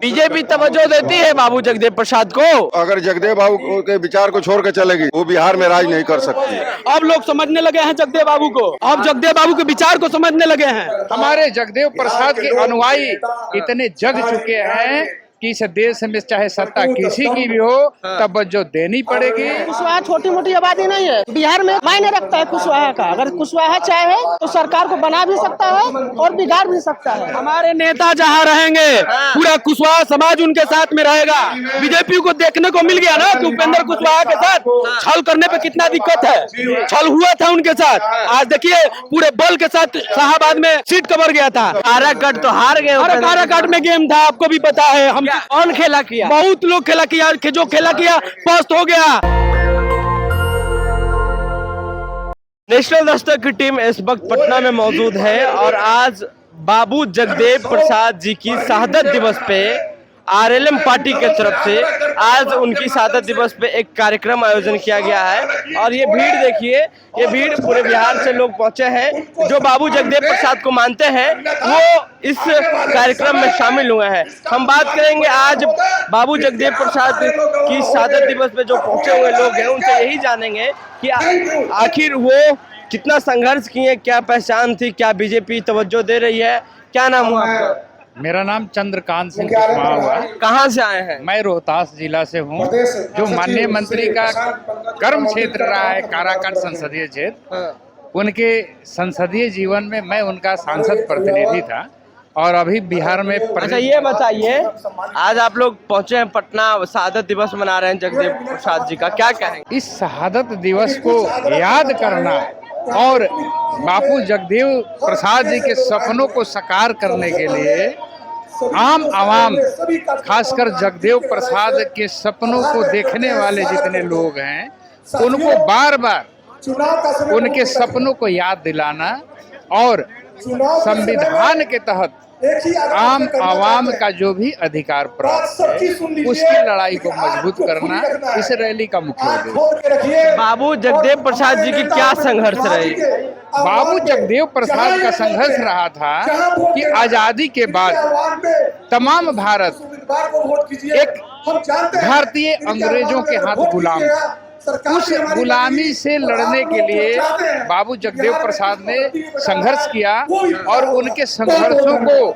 BJP तवज्जो देती है बाबू जगदेव प्रसाद को। अगर जगदेव बाबू के विचार को छोड़ कर चलेगी वो बिहार में राज नहीं कर सकती है। अब लोग समझने लगे हैं जगदेव बाबू को, अब जगदेव बाबू के विचार को समझने लगे हैं। हमारे जगदेव प्रसाद के अनुयायी इतने जग चुके हैं कि इस देश में चाहे सत्ता किसी की भी हो तवज्जो देनी पड़ेगी। कुशवाहा छोटी मोटी आबादी नहीं है, बिहार में मायने रखता है कुशवाहा का। अगर कुशवाहा चाहे तो सरकार को बना भी सकता है और बिगाड़ भी सकता है। हमारे नेता जहाँ रहेंगे पूरा कुशवाहा समाज उनके साथ में रहेगा। बीजेपी को देखने को मिल गया ना कि उपेंद्र कुशवाहा के साथ छल करने पे कितना दिक्कत है। छल हुआ था उनके साथ, आज देखिए पूरे बल के साथ शाहबाद में सीट कवर गया था। काराकाट तो हार गए। अरे काराकाट में गेम था, आपको भी पता है। हम कौन खेला किया, बहुत लोग खेला किया, जो खेला किया पस्त हो गया। नेशनल दस्तक की टीम इस वक्त पटना में मौजूद है और आज बाबू जगदेव प्रसाद जी की शहादत दिवस पे आरएलएम पार्टी के तरफ से आज उनकी शहादत दिवस पे एक कार्यक्रम आयोजन किया गया है। और ये भीड़ देखिए, ये भीड़ पूरे बिहार से लोग पहुंचे हैं जो बाबू जगदेव प्रसाद को मानते हैं, वो इस कार्यक्रम में शामिल हुए हैं। हम बात करेंगे आज बाबू जगदेव प्रसाद की शहादत दिवस पे जो पहुंचे हुए लोग हैं, उनसे यही जानेंगे कि आखिर वो कितना संघर्ष किए, क्या पहचान थी, क्या बीजेपी तवज्जो दे रही है। क्या नाम हुआ आपका? मेरा नाम चंद्रकांत सिंह कुशवाहा हुआ। कहाँ से आए हैं? मैं रोहतास जिला से हूँ। जो माननीय मंत्री का कर्म क्षेत्र रहा है काराकाट संसदीय क्षेत्र, उनके संसदीय जीवन में मैं उनका सांसद प्रतिनिधि था और अभी बिहार में अच्छा ये बताइए, आज आप लोग पहुंचे हैं पटना, शहादत दिवस मना रहे हैं जगदेव प्रसाद जी का, क्या कहेंगे? इस शहादत दिवस को याद करना और बापू जगदेव प्रसाद जी के सपनों को साकार करने के लिए आम आवाम, खासकर जगदेव प्रसाद के सपनों को देखने वाले जितने लोग हैं, उनको बार बार उनके सपनों को याद दिलाना और संविधान के तहत आम आवाम का जो भी अधिकार प्राप्त है उसकी लड़ाई को मजबूत करना इस रैली का मुख्य उद्देश्य। बाबू जगदेव प्रसाद जी की क्या संघर्ष रही? बाबू जगदेव प्रसाद का संघर्ष रहा था कि आजादी के बाद तमाम भारत एक भारतीय अंग्रेजों के हाथ गुलाम था। उस गुलामी से लड़ने के लिए बाबू जगदेव प्रसाद ने संघर्ष किया और उनके संघर्षों को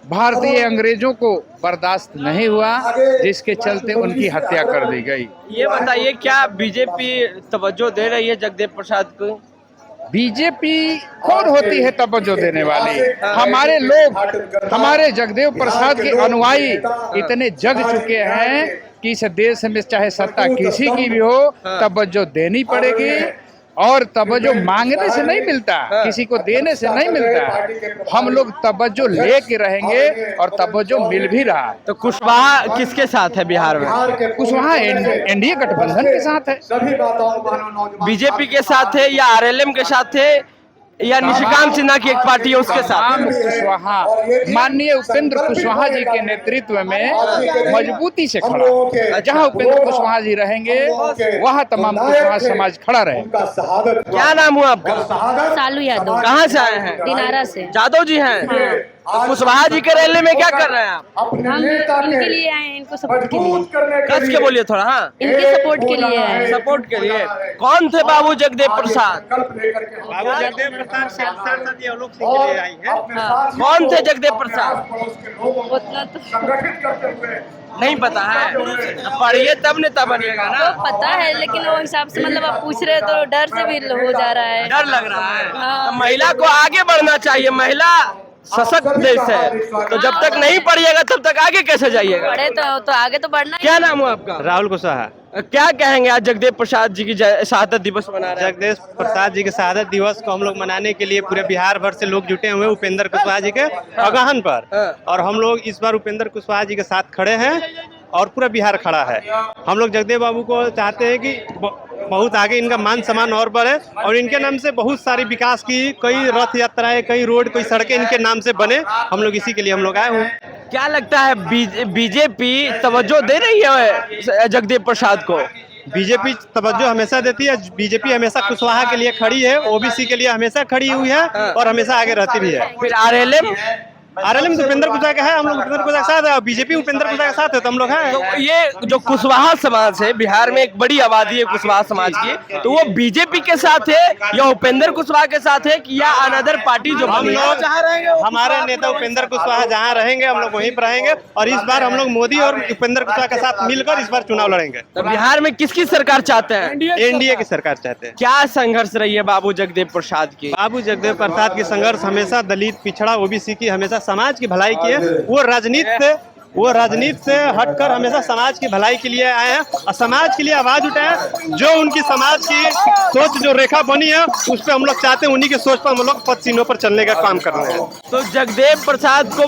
भारतीय अंग्रेजों को बर्दाश्त नहीं हुआ, जिसके चलते उनकी हत्या कर दी गई। ये बताइए, क्या बीजेपी तवज्जो दे रही है जगदेव प्रसाद को? बीजेपी कौन होती है तवज्जो देने वाली? हमारे लोग, हमारे जगदेव प्रसाद के अनुयायी इतने जग चुके हैं कि इस देश में चाहे सत्ता किसी की भी हो तवज्जो देनी पड़ेगी और तवज्जो मांगने से नहीं मिलता, किसी को देने से नहीं मिलता। हम लोग तवज्जो लेके रहेंगे और तवज्जो मिल भी रहा है। तो कुशवाहा किसके साथ है बिहार में? कुशवाहा एनडीए गठबंधन के साथ है। बीजेपी के साथ है या आरएलएम के साथ है या निशिकांत सिन्हा की एक पार्टी है उसके साथ? कुशवाहा माननीय उपेंद्र कुशवाहा जी के नेतृत्व में मजबूती से खड़ा। जहां उपेंद्र कुशवाहा जी रहेंगे वहां तमाम कुशवाहा समाज खड़ा रहेगा। क्या नाम हुआ आपका? सालू यादव। कहाँ से आए हैं? दिनारा से। जादव जी हैं। कुशवाहा जी के रैली में क्या कर रहे हैं आप? हम इनके लिए आए हैं, इनको सपोर्ट के लिए। कस के बोलिए थोड़ा। हाँ, इनके सपोर्ट के लिए आए हैं। सपोर्ट के लिए। कौन थे बाबू जगदेव प्रसाद? बाबू जगदेव प्रसाद सांसद अवलोक सिंह के लिए आई है। कौन थे जगदेव प्रसाद? उतना तो नहीं पता है, पढ़िए तब नेता बनिएगा ना। पता है, लेकिन वो हिसाब से मतलब आप पूछ रहे तो डर से भी हो जा रहा है। डर लग रहा है। तो महिला को आगे बढ़ना चाहिए, महिला सशक्त देश है, तो जब तक नहीं पढ़िएगा तब तक आगे कैसे जाइएगा? पढ़े तो आगे तो बढ़ना। क्या नाम हुआ आपका? राहुल कुशवाहा। क्या कहेंगे आज जगदेव प्रसाद जी की शहादत दिवस मना रहे हैं? जगदेव प्रसाद जी के शहादत दिवस को हम लोग मनाने के लिए पूरे बिहार भर से लोग जुटे हुए उपेंद्र कुशवाहा जी के आगाहन पर, और हम लोग इस बार उपेंद्र कुशवाहा जी के साथ खड़े हैं और पूरा बिहार खड़ा है। हम लोग जगदेव बाबू को चाहते हैं कि बहुत आगे इनका मान सम्मान और बढ़े और इनके नाम से बहुत सारी विकास की कई रथ यात्राएं, कई रोड, कई सड़कें इनके नाम से बने। हम लोग इसी के लिए हम लोग आए हुए। क्या लगता है बीजेपी तवज्जो दे रही है जगदेव प्रसाद को? बीजेपी तवज्जो हमेशा देती है। बीजेपी हमेशा कुशवाहा के लिए खड़ी है, ओबीसी के लिए हमेशा खड़ी हुई है और हमेशा आगे रहती भी है। फिर आरएलएम? आरएलएम तो उपेंद्र कुशवाहा का है, हम लोग उपेंद्र कुशवाहा के साथ है, और बीजेपी उपेंद्र कुशवाहा के साथ है, तो हम लोग हैं। तो ये जो कुशवाहा समाज है, बिहार में एक बड़ी आबादी है कुशवाहा समाज की, तो वो बीजेपी के साथ है या उपेंद्र कुशवाहा के साथ है कि या अनदर पार्टी जो हम लोग हमारे नेता उपेंद्र कुशवाहा जहाँ रहेंगे हम लोग वहीं पर रहेंगे, और इस बार हम लोग मोदी और उपेंद्र कुशवाहा के साथ मिलकर इस बार चुनाव लड़ेंगे। तो बिहार में किसकी सरकार चाहते हैं? एनडीए की सरकार चाहते हैं। क्या संघर्ष रही है बाबू जगदेव प्रसाद की? बाबू जगदेव प्रसाद की संघर्ष हमेशा दलित, पिछड़ा, ओबीसी की, हमेशा समाज की भलाई की है। वो राजनीति से हटकर हमेशा समाज की भलाई के लिए आए हैं और समाज के लिए आवाज उठाए। जो उनकी समाज की सोच जो रेखा बनी है उस पर हम लोग चाहते हैं, उन्हीं की सोच पर हम लोग पद चिन्हों पर चलने का काम कर रहे हैं। तो जगदेव प्रसाद को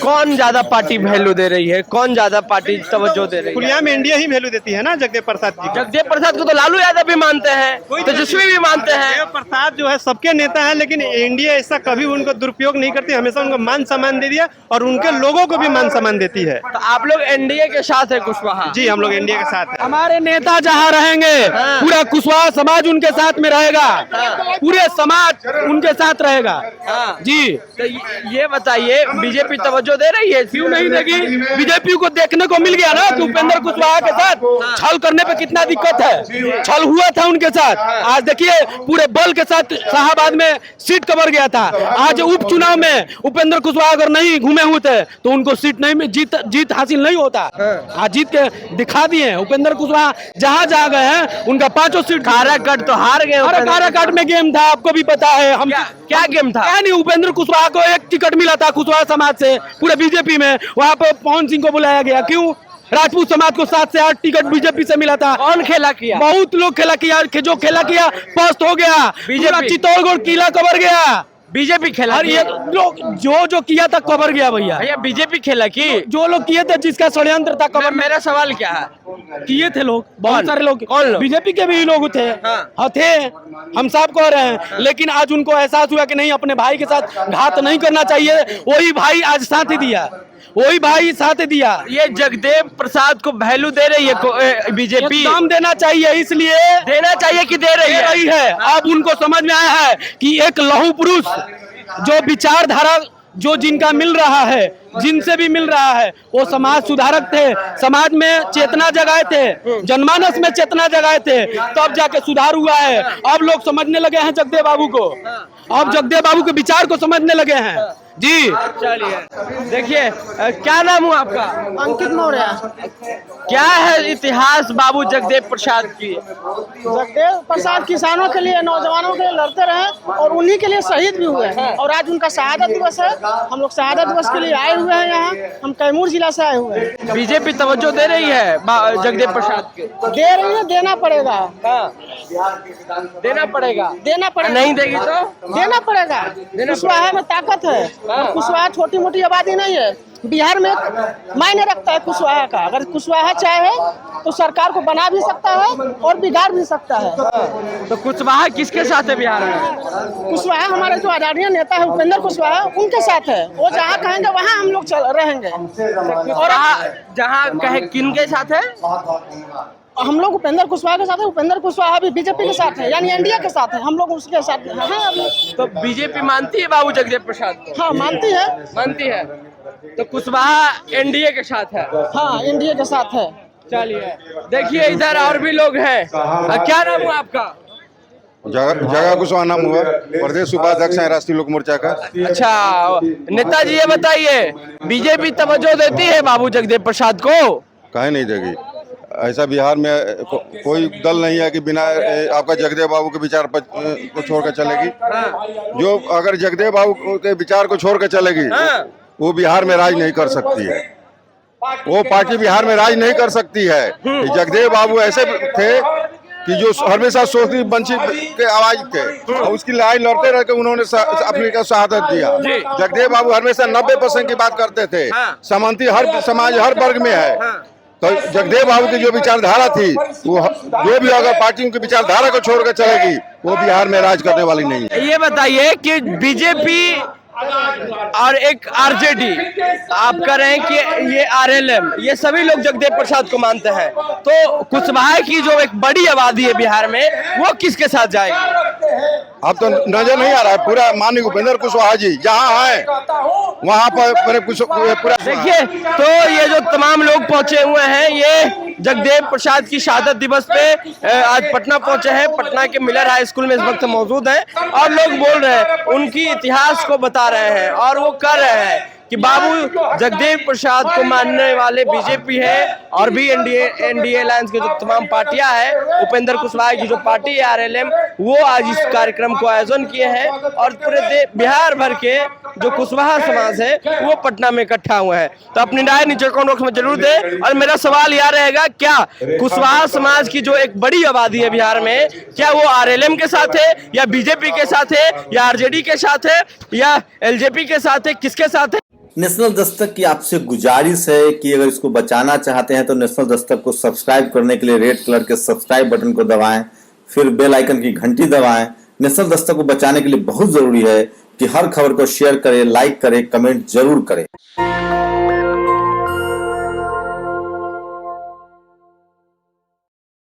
कौन ज्यादा पार्टी वैल्यू दे रही है, कौन ज्यादा पार्टी तवज्जो दे रही है? खुलिया में इंडिया ही वैल्यू देती है ना जगदेव प्रसाद जी। जगदेव प्रसाद को तो लालू यादव भी मानते हैं, तेजस्वी भी मानते हैं। जगदेव प्रसाद जो है सबके नेता है, लेकिन इंडिया ऐसा कभी उनको दुरुपयोग नहीं करती, हमेशा उनको मान सम्मान दे दिया और उनके लोगों को भी मान सम्मान देती है। तो आप लोग एनडीए के साथ है कुशवाहा? जी, हम लोग एनडीए के साथ हैं। हमारे नेता जहाँ रहेंगे हाँ। पूरा कुशवाहा समाज उनके साथ में रहेगा, पूरे समाज उनके साथ रहेगा। हाँ। जी, तो ये बताइए, बीजेपी तवज्जो दे रही है? क्यों नहीं देगी? बीजेपी को देखने को मिल गया ना कि उपेंद्र कुशवाहा के साथ छल करने पे कितना दिक्कत है। छल हुआ था उनके साथ, आज देखिए पूरे बल के साथ शाहाबाद में सीट कवर गया था। आज उपचुनाव में उपेंद्र कुशवाहा अगर नहीं घूमे हुए थे तो उनको सीट नहीं, जीत हासिल नहीं होता। आज जीत के दिखा दिए हैं। उपेंद्र कुशवाहा जहाँ जा गए हैं उनका 5 सीट। काराकाट तो हार गए। अरे काराकाट में गेम था, आपको भी पता है। हम क्या गेम था? क्या नहीं, उपेंद्र कुशवाहा को एक टिकट मिला था कुशवाहा समाज से पूरे बीजेपी में, वहाँ पे पवन सिंह को बुलाया गया। क्यों? राजपूत समाज को 7 से 8 टिकट बीजेपी से मिला था। कौन खेला किया? बहुत लोग खेला किया, जो खेला किया पस्त हो गया। बीजेपी चित्तौड़गढ़ किला कवर गया, बीजेपी खेला। और ये लोग जो किया था कवर गया भैया। भैया बीजेपी खेला की? जो लोग किए थे, जिसका षड्यंत्र था कवर, मेरा सवाल क्या है? किए थे लोग, बहुत कौन? सारे लोग। कौन लोग? बीजेपी के भी लोग थे। हाँ। थे, हम सब कह रहे हैं। लेकिन आज उनको एहसास हुआ कि नहीं, अपने भाई के साथ घात नहीं करना चाहिए। वही भाई आज साथ दिया, वही भाई साथ दिया। ये जगदेव प्रसाद को वैल्यू दे रही है बीजेपी? एकदम देना चाहिए, इसलिए देना चाहिए कि दे रही है? अब उनको समझ में आया है कि एक लौह पुरुष जो विचारधारा जो जिनका मिल रहा है, जिनसे भी मिल रहा है, वो समाज सुधारक थे, समाज में चेतना जगाए थे, जनमानस में चेतना जगाए थे, तब जाके सुधार हुआ है। अब लोग समझने लगे हैं जगदेव बाबू को, अब जगदेव बाबू के विचार को समझने लगे हैं। जी चलिए, देखिए क्या नाम हुआ आपका? अंकित मौर्य। क्या है इतिहास बाबू जगदेव प्रसाद की? जगदेव प्रसाद किसानों के लिए, नौजवानों के लिए लड़ते रहे और उन्हीं के लिए शहीद भी हुए हैं। और आज उनका शहादत दिवस है, हम लोग शहादत दिवस के लिए आए हुए हैं। यहाँ हम कैमूर जिला से आए हुए हैं। बीजेपी तवज्जो दे रही है जगदेव प्रसाद के? दे रही है, देना पड़ेगा। देना पड़ेगा? देना पड़ेगा। नहीं देगी तो देना पड़ेगा। कुशवाहा में ताकत है। कुशवाहा छोटी मोटी आबादी नहीं है, बिहार में मायने रखता है कुशवाहा का। अगर कुशवाहा चाहे तो सरकार को बना भी सकता है और बिगाड़ भी सकता है। तो कुशवाहा किसके साथ है बिहार में? कुशवाहा हमारे जो आदरणीय नेता है उपेंद्र कुशवाहा, उनके साथ है। वो जहाँ कहेंगे वहाँ हम लोग रहेंगे। और जहाँ कहे किनके साथ है? हम लोग उपेंद्र कुशवाहा के साथ है। उपेंद्र कुशवाहा भी बीजेपी के साथ है, यानी एनडीए के साथ है। हम लोग उसके साथ हैं अभी। तो बीजेपी मानती है बाबू जगदेव प्रसाद को? हाँ, मानती है। मानती है। तो कुशवाहा एनडीए के साथ है? हाँ, एनडीए के साथ है। चलिए, देखिए इधर और भी लोग हैं। क्या नाम हुआ आपका? जगह कुशवाहा नाम हुआ, प्रदेश उपाध्यक्ष है राष्ट्रीय लोक मोर्चा का। अच्छा नेताजी, ये बताइए बीजेपी तवज्जो देती है बाबू जगदेव प्रसाद को? काहे नहीं देगी? ऐसा बिहार में कोई दल नहीं है कि बिना आपका जगदेव बाबू के विचार पर को छोड़कर चलेगी। जो अगर जगदेव बाबू के विचार को छोड़कर चलेगी वो बिहार में राज नहीं कर सकती है। वो पार्टी बिहार में राज नहीं कर सकती है। जगदेव बाबू ऐसे थे कि जो हमेशा सोचती वंचित के आवाज थे और उसकी लड़ाई लड़ते रह के उन्होंने अपनी का शहादत दिया। जगदेव बाबू हमेशा 90% की बात करते थे। समानती हर समाज हर वर्ग में है। तो जगदेव बाबू की जो विचारधारा थी, वो जो भी अगर पार्टी उनकी विचारधारा को छोड़कर चलेगी वो बिहार में राज करने वाली नहीं है। ये बताइए कि बीजेपी और एक आरजेडी, आप कह रहे हैं कि ये आरएलएम, ये सभी लोग जगदेव प्रसाद को मानते हैं, तो कुशवाहा की जो एक बड़ी आबादी है बिहार में, वो किसके साथ जाएगी? अब तो नजर नहीं आ रहा है, पूरा माननीय उपेंद्र कुशवाहा जी जहाँ है वहाँ पर पूरा देखिए, तो ये जो तमाम लोग पहुंचे हुए हैं, ये जगदेव प्रसाद की शहादत दिवस पे आज पटना पहुंचे हैं। पटना के मिलर हाई स्कूल में इस वक्त मौजूद हैं और लोग बोल रहे हैं, उनकी इतिहास को बता रहे हैं और वो कह रहे हैं कि बाबू जगदेव प्रसाद को मानने वाले बीजेपी है और भी एनडीए अलायंस के जो तमाम पार्टियां हैं, उपेंद्र कुशवाहा की जो पार्टी है आरएलएम, वो आज इस कार्यक्रम को आयोजन किए हैं और पूरे बिहार भर के जो कुशवाहा समाज है वो पटना में इकट्ठा हुए हैं। तो अपनी राय नीचे कमेंट बॉक्स में जरूर दें। और मेरा सवाल यह रहेगा, क्या कुशवाहा समाज की जो एक बड़ी आबादी है बिहार में, क्या वो आरएलएम के साथ है या बीजेपी के साथ है या आरजेडी के साथ है या एलजेपी के साथ है, किसके साथ है? नेशनल दस्तक की आपसे गुजारिश है कि अगर इसको बचाना चाहते हैं तो नेशनल दस्तक को सब्सक्राइब करने के लिए रेड कलर के सब्सक्राइब बटन को दबाएं, फिर बेल आइकन की घंटी दबाएं। नेशनल दस्तक को बचाने के लिए बहुत जरूरी है कि हर खबर को शेयर करें, लाइक करें, कमेंट जरूर करें।